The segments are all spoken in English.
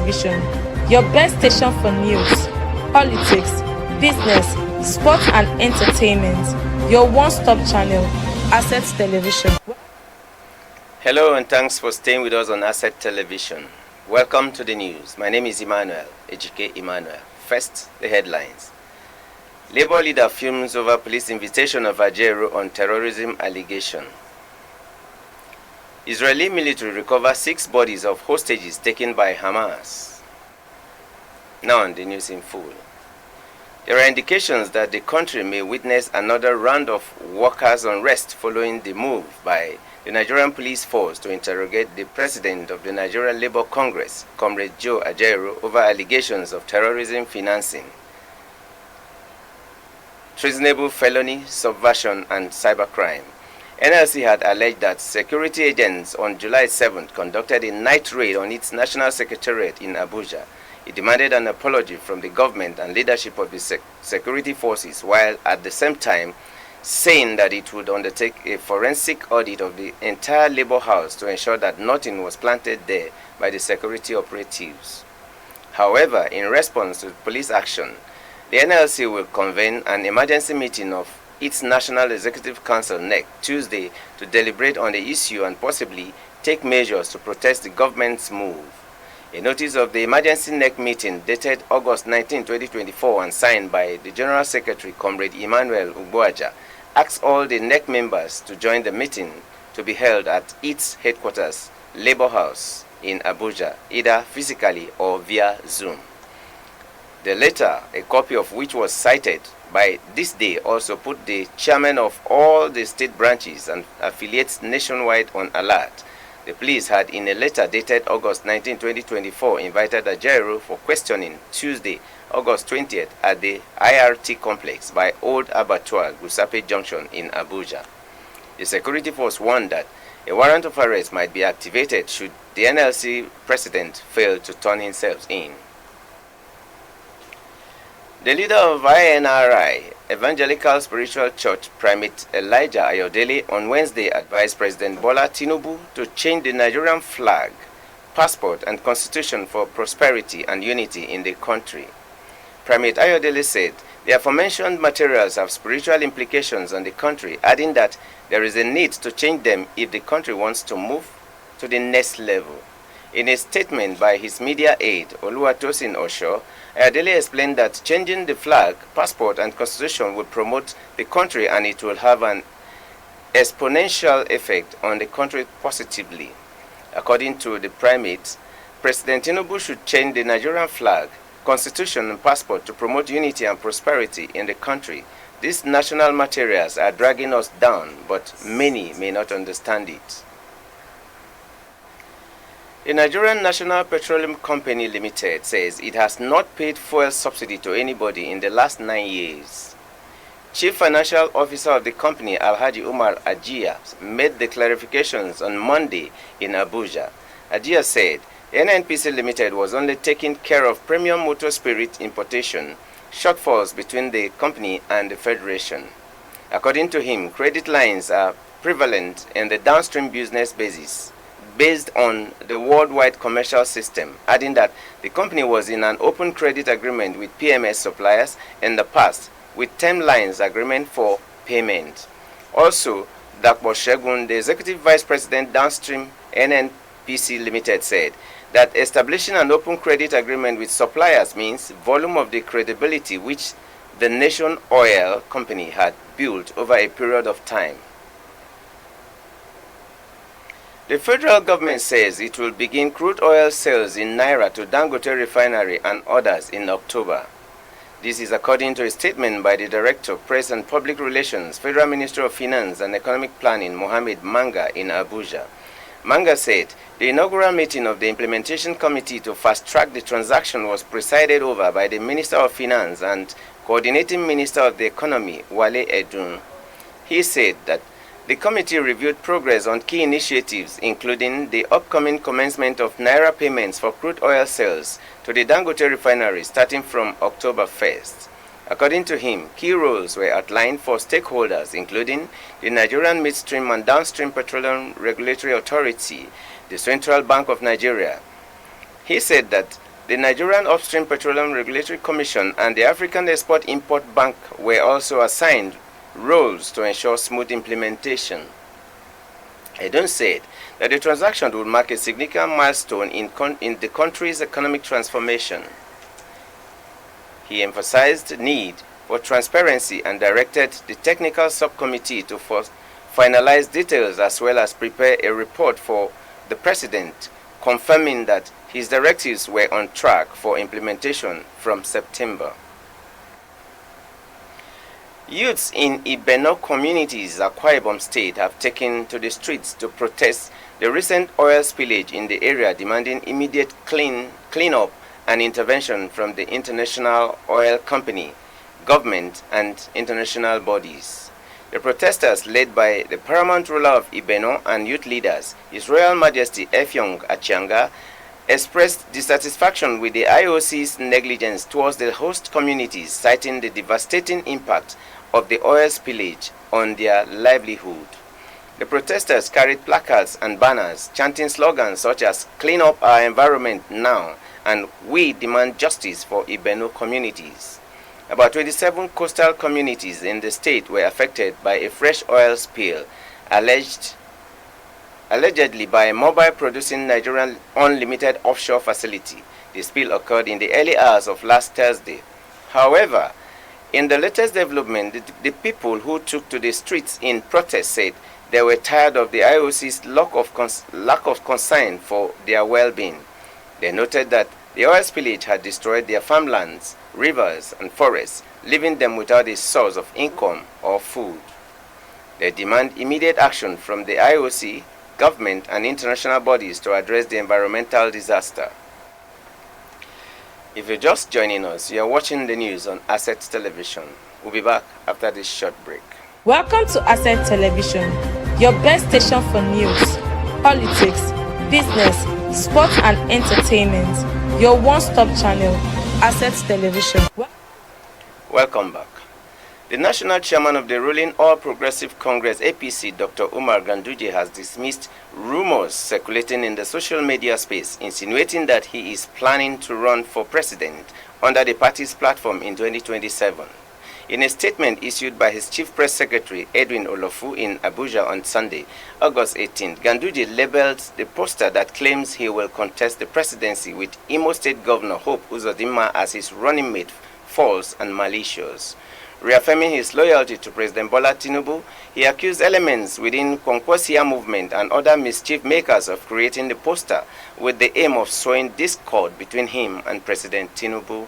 Television, your best station for news, politics, business, sports and entertainment. Your one-stop channel, Asset Television. Hello and thanks for staying with us on Asset Television. Welcome to the news. My name is Emmanuel, Ejike Emmanuel. First, the headlines. Labour leader fumes over police invitation of Ajero on terrorism allegation. Israeli military recover 6 bodies of hostages taken by Hamas. Now on the news in full. There are indications that the country may witness another round of workers' unrest following the move by the Nigerian police force to interrogate the president of the Nigerian Labour Congress, Comrade Joe Ajero, over allegations of terrorism financing, treasonable felony, subversion, and cybercrime. NLC had alleged that security agents on July 7th conducted a night raid on its national secretariat in Abuja. It demanded an apology from the government and leadership of the security forces, while at the same time saying that it would undertake a forensic audit of the entire Labour House to ensure that nothing was planted there by the security operatives. However, in response to police action, the NLC will convene an emergency meeting of its National Executive Council (NEC) Tuesday to deliberate on the issue and possibly take measures to protest the government's move. A notice of the emergency NEC meeting dated August 19, 2024 and signed by the General Secretary, Comrade Emmanuel Ugboaja, asks all the NEC members to join the meeting to be held at its headquarters, Labour House, in Abuja, either physically or via Zoom. The letter, a copy of which was cited by This Day, also put the chairman of all the state branches and affiliates nationwide on alert. The police had, in a letter dated August 19, 2024, invited Ajero for questioning Tuesday, August 20th, at the IRT complex by Old Abattoir, Gusape Junction in Abuja. The security force warned that a warrant of arrest might be activated should the NLC president fail to turn himself in. The leader of INRI, Evangelical Spiritual Church, Primate Elijah Ayodele, on Wednesday advised President Bola Tinubu to change the Nigerian flag, passport, and constitution for prosperity and unity in the country. Primate Ayodele said the aforementioned materials have spiritual implications on the country, adding that there is a need to change them if the country wants to move to the next level. In a statement by his media aide, Oluwatosin Osho, Ayodele explained that changing the flag, passport, and constitution would promote the country and it will have an exponential effect on the country positively. According to the primate, President Tinubu should change the Nigerian flag, constitution, and passport to promote unity and prosperity in the country. These national materials are dragging us down, but many may not understand it. The Nigerian National Petroleum Company Limited says it has not paid fuel subsidy to anybody in the last 9 years. Chief Financial Officer of the company, Alhaji Umar Ajia, made the clarifications on Monday in Abuja. Ajia said NNPC Limited was only taking care of premium motor spirit importation, shortfalls between the company and the Federation. According to him, credit lines are prevalent in the downstream business basis, based on the worldwide commercial system, adding that the company was in an open credit agreement with PMS suppliers in the past, with term lines agreement for payment. Also, Dakpo Shegun, the Executive Vice President Downstream NNPC Limited, said that establishing an open credit agreement with suppliers means volume of the credibility which the Nation Oil Company had built over a period of time. The federal government says it will begin crude oil sales in Naira to Dangote Refinery and others in October. This is according to a statement by the Director of Press and Public Relations, Federal Minister of Finance and Economic Planning, Mohammed Manga, in Abuja. Manga said the inaugural meeting of the Implementation Committee to fast-track the transaction was presided over by the Minister of Finance and Coordinating Minister of the Economy, Wale Edun. He said that the committee reviewed progress on key initiatives, including the upcoming commencement of Naira payments for crude oil sales to the Dangote Refinery starting from October 1st. According to him, key roles were outlined for stakeholders, including the Nigerian Midstream and Downstream Petroleum Regulatory Authority, the Central Bank of Nigeria. He said that The Nigerian Upstream Petroleum Regulatory Commission and the African Export-Import Bank were also assigned roles to ensure smooth implementation. Edun said that the transaction would mark a significant milestone in the country's economic transformation. He emphasized the need for transparency and directed the technical subcommittee to finalize details as well as prepare a report for the President, confirming that his directives were on track for implementation from September. Youths in Ibeno communities, Akwa Ibom State, have taken to the streets to protest the recent oil spillage in the area, demanding immediate cleanup and intervention from the International Oil Company, government, and international bodies. The protesters, led by the paramount ruler of Ibeno and youth leaders, His Royal Majesty Effiong Achianga, expressed dissatisfaction with the IOC's negligence towards the host communities, citing the devastating impact of the oil spillage on their livelihood. The protesters carried placards and banners chanting slogans such as "Clean up our environment now" and "We demand justice for Ibeno communities." About 27 coastal communities in the state were affected by a fresh oil spill, allegedly by a mobile producing Nigerian unlimited offshore facility. The spill occurred in the early hours of last Thursday. However, in the latest development, the people who took to the streets in protest said they were tired of the IOC's lack of concern for their well-being. They noted that the oil spillage had destroyed their farmlands, rivers, and forests, leaving them without a source of income or food. They demand immediate action from the IOC, government, and international bodies to address the environmental disaster. If you're just joining us, you are watching the news on Asset Television. We'll be back after this short break. Welcome to Asset Television, your best station for news, politics, business, sports and entertainment. Your one-stop channel, Asset Television. Welcome back. The national chairman of the ruling All Progressive Congress APC, Dr. Umar Ganduje, has dismissed rumors circulating in the social media space insinuating that he is planning to run for president under the party's platform in 2027. In a statement issued by his chief press secretary, Edwin Olofu, in Abuja on Sunday, August 18, Ganduje labeled the poster that claims he will contest the presidency with Imo State Governor Hope Uzodinma as his running mate false and malicious. Reaffirming his loyalty to President Bola Tinubu, he accused elements within Kwankwasia movement and other mischief makers of creating the poster with the aim of sowing discord between him and President Tinubu.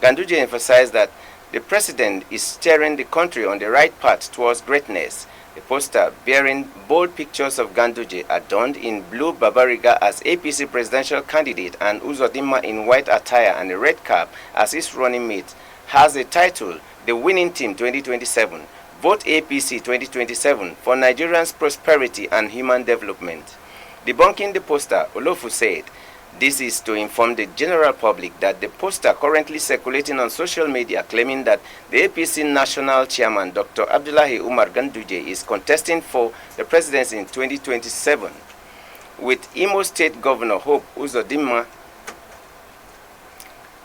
Ganduje emphasized that the president is steering the country on the right path towards greatness. The poster, bearing bold pictures of Ganduje adorned in blue Babariga as APC presidential candidate and Uzodinma in white attire and a red cap as his running mate, has a title, "The Winning Team 2027, Vote APC 2027 for Nigerians' Prosperity and Human Development." Debunking the poster, Olofu said, "This is to inform the general public that the poster currently circulating on social media claiming that the APC national chairman, Dr. Abdullahi Umar Ganduje, is contesting for the presidency in 2027 with Imo State Governor Hope Uzodinma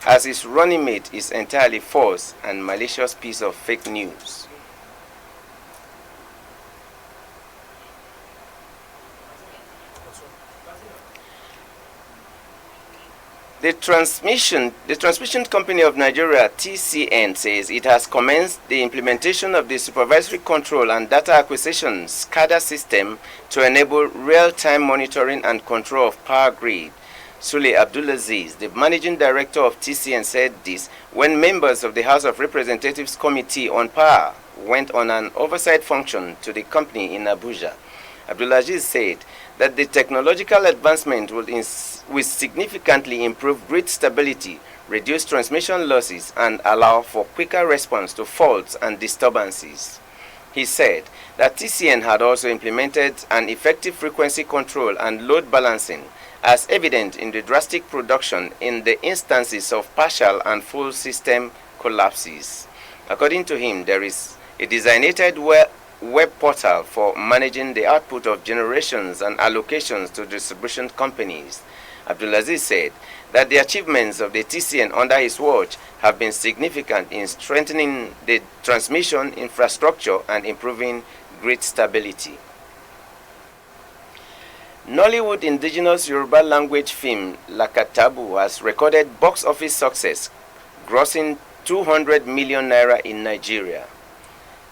as his running mate is entirely false and malicious piece of fake news." The transmission company of Nigeria, TCN, says it has commenced the implementation of the supervisory control and data acquisition SCADA system to enable real-time monitoring and control of power grid. Sule Abdulaziz, the managing director of TCN, said this when members of the House of Representatives Committee on Power went on an oversight function to the company in Abuja. Abdulaziz said that the technological advancement will significantly improve grid stability, reduce transmission losses, and allow for quicker response to faults and disturbances. He said that TCN had also implemented an effective frequency control and load balancing, as evident in the drastic production in the instances of partial and full system collapses. According to him, there is a designated web portal for managing the output of generations and allocations to distribution companies. Abdulaziz said that the achievements of the TCN under his watch have been significant in strengthening the transmission infrastructure and improving grid stability. Nollywood indigenous Yoruba language film Lakatabu has recorded box office success, grossing 200 million naira in Nigeria.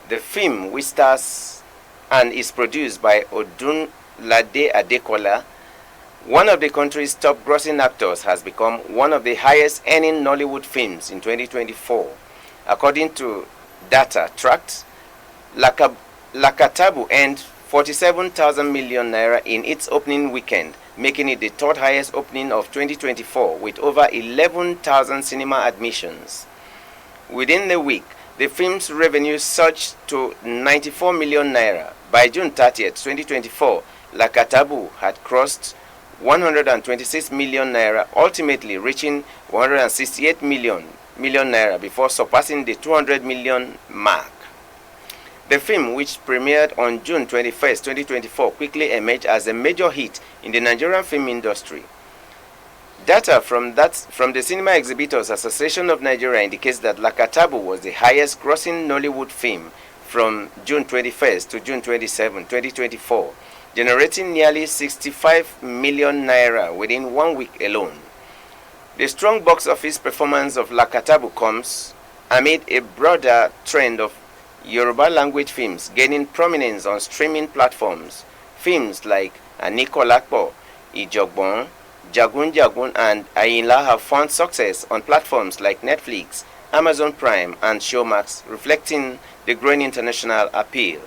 The film, which stars and is produced by Odunlade Adekola, one of the country's top grossing actors, has become one of the highest earning Nollywood films in 2024. According to data tracked, Lakatabu earned 47,000 million naira in its opening weekend, making it the third highest opening of 2024 with over 11,000 cinema admissions. Within the week, the film's revenue surged to 94 million naira. By June 30th, 2024, Lakatabu had crossed 126 million naira, ultimately reaching 168 million naira before surpassing the 200 million mark. The film, which premiered on June 21st, 2024, quickly emerged as a major hit in the Nigerian film industry. Data from the Cinema Exhibitors Association of Nigeria indicates that Lakatabu was the highest grossing Nollywood film from June 21st to June 27, 2024, generating nearly 65 million naira within 1 week alone. The strong box office performance of Lakatabu comes amid a broader trend of Yoruba language films gaining prominence on streaming platforms. Films like Anikolakpo, Ijogbon, Jagun Jagun, and Ayinla have found success on platforms like Netflix, Amazon Prime, and Showmax, reflecting the growing international appeal.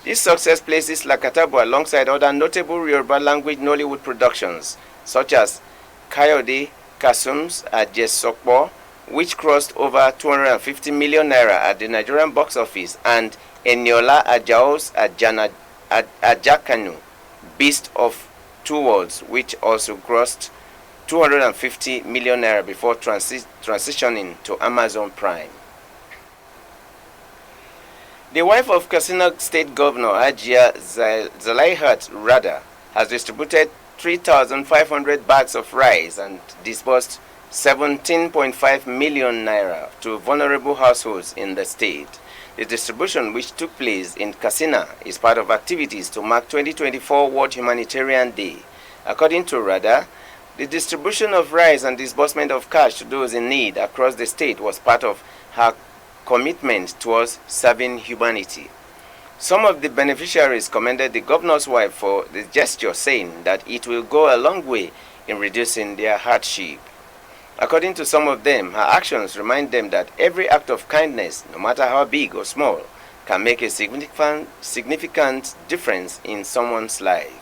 This success places Lakatabu alongside other notable Yoruba language Nollywood productions, such as Kayode Kasum's Ajesokpo, which crossed over 250 million naira at the Nigerian box office, and Eniola Ajao's Ajakanu, Beast of Two Worlds, which also grossed 250 million naira before transitioning to Amazon Prime. The wife of Katsina State Governor Hajia Zalaihat Rada has distributed 3,500 bags of rice and disbursed 17.5 million naira to vulnerable households in the state. The distribution, which took place in Katsina, is part of activities to mark 2024 World Humanitarian Day. According to Rada, the distribution of rice and disbursement of cash to those in need across the state was part of her commitment towards serving humanity. Some of the beneficiaries commended the governor's wife for the gesture, saying that it will go a long way in reducing their hardship. According to some of them, her actions remind them that every act of kindness, no matter how big or small, can make a significant difference in someone's life.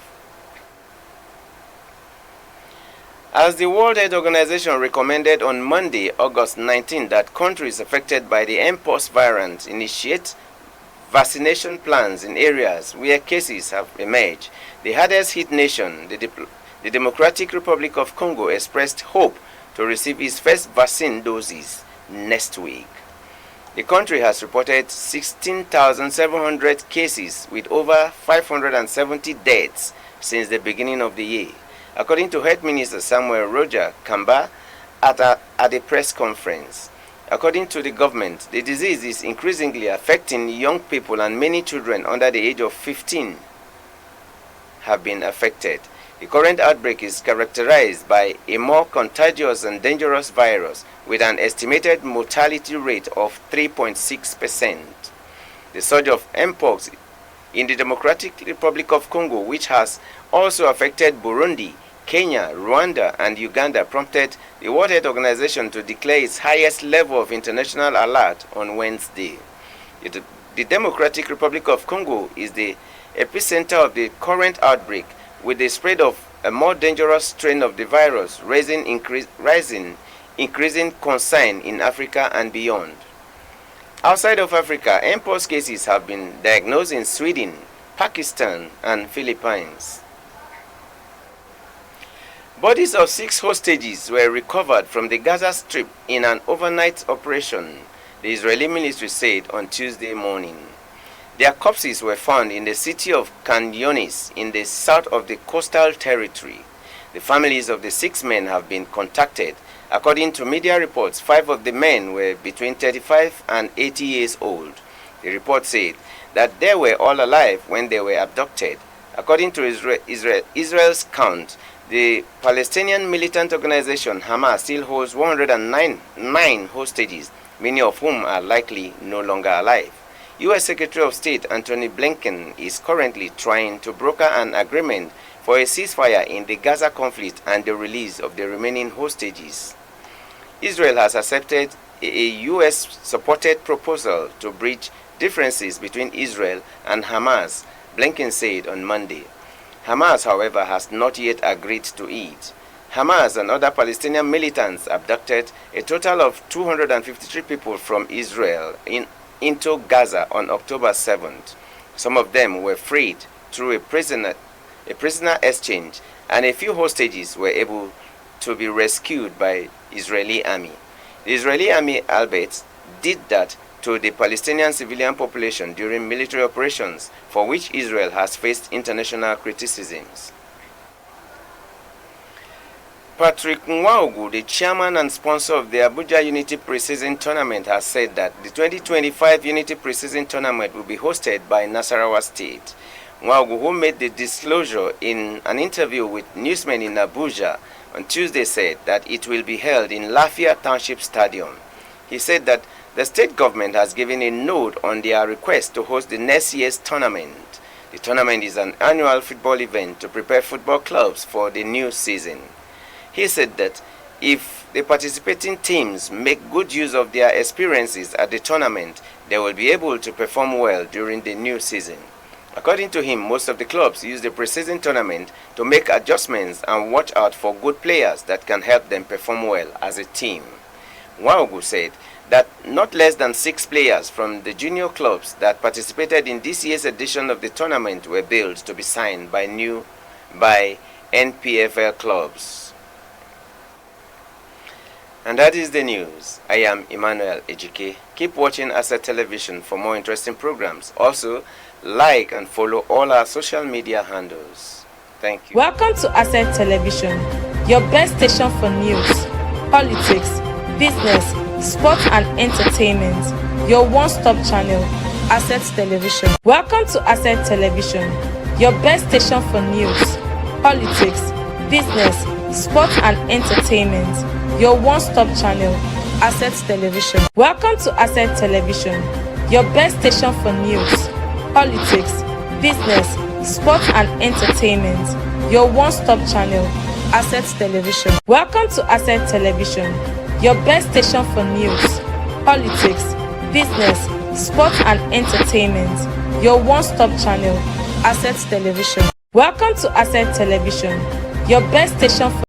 As the World Health Organization recommended on Monday, August 19, that countries affected by the mpox variant initiate vaccination plans in areas where cases have emerged, the hardest hit nation, the Democratic Republic of Congo, expressed hope to receive its first vaccine doses next week. The country has reported 16,700 cases with over 570 deaths since the beginning of the year, according to Health Minister Samuel Roger Kamba at a press conference. According to the government, the disease is increasingly affecting young people, and many children under the age of 15 have been affected. The current outbreak is characterized by a more contagious and dangerous virus with an estimated mortality rate of 3.6%. The surge of mpox in the Democratic Republic of Congo, which has also affected Burundi, Kenya, Rwanda, and Uganda, prompted the World Health Organization to declare its highest level of international alert on Wednesday. The Democratic Republic of Congo is the epicenter of the current outbreak, with the spread of a more dangerous strain of the virus rising increasing concern in Africa and beyond. Outside of Africa, mpox cases have been diagnosed in Sweden, Pakistan, and Philippines. Bodies of 6 hostages were recovered from the Gaza Strip in an overnight operation, the Israeli military said on Tuesday morning. Their corpses were found in the city of Khan Younis in the south of the coastal territory. The families of the 6 men have been contacted. According to media reports, 5 of the men were between 35 and 80 years old. The report said that they were all alive when they were abducted. According to Israel's count, the Palestinian militant organization Hamas still holds 109 hostages, many of whom are likely no longer alive. U.S. Secretary of State Antony Blinken is currently trying to broker an agreement for a ceasefire in the Gaza conflict and the release of the remaining hostages. Israel has accepted a U.S.-supported proposal to bridge differences between Israel and Hamas, Blinken said on Monday. Hamas, however, has not yet agreed to it. Hamas and other Palestinian militants abducted a total of 253 people from Israel into Gaza on October 7th. Some of them were freed through a prisoner exchange, and a few hostages were able to be rescued by Israeli army. The Israeli army, albeit, did that to the Palestinian civilian population during military operations, for which Israel has faced international criticisms. Patrick Nwaugu, the chairman and sponsor of the Abuja Unity Preseason Tournament, has said that the 2025 Unity Preseason Tournament will be hosted by Nasarawa State. Nwaugu, who made the disclosure in an interview with newsmen in Abuja on Tuesday, said that it will be held in Lafia Township Stadium. He said that the state government has given a nod on their request to host the next year's tournament. The tournament is an annual football event to prepare football clubs for the new season. He said that if the participating teams make good use of their experiences at the tournament, they will be able to perform well during the new season. According to him, most of the clubs use the preseason tournament to make adjustments and watch out for good players that can help them perform well as a team. Nwaugu said that not less than 6 players from the junior clubs that participated in this year's edition of the tournament were billed to be signed by NPFL clubs. And that is the news. I am Emmanuel Ejike. Keep watching Asset Television for more interesting programs. Also, like and follow all our social media handles. Thank you. Welcome to Asset Television, your best station for news, politics, business, sports and entertainment. Your one-stop channel, Asset Television. Welcome to Asset Television, your best station for news, politics, business, sports and entertainment. Your one-stop channel, Asset Television. Welcome to Asset Television, your best station for news, politics, business, sports and entertainment. Your one-stop channel, Asset Television. Welcome to Asset Television, your best station for news, politics, business, sports and entertainment. Your one-stop channel, Asset Television. Welcome to Asset Television, your best station for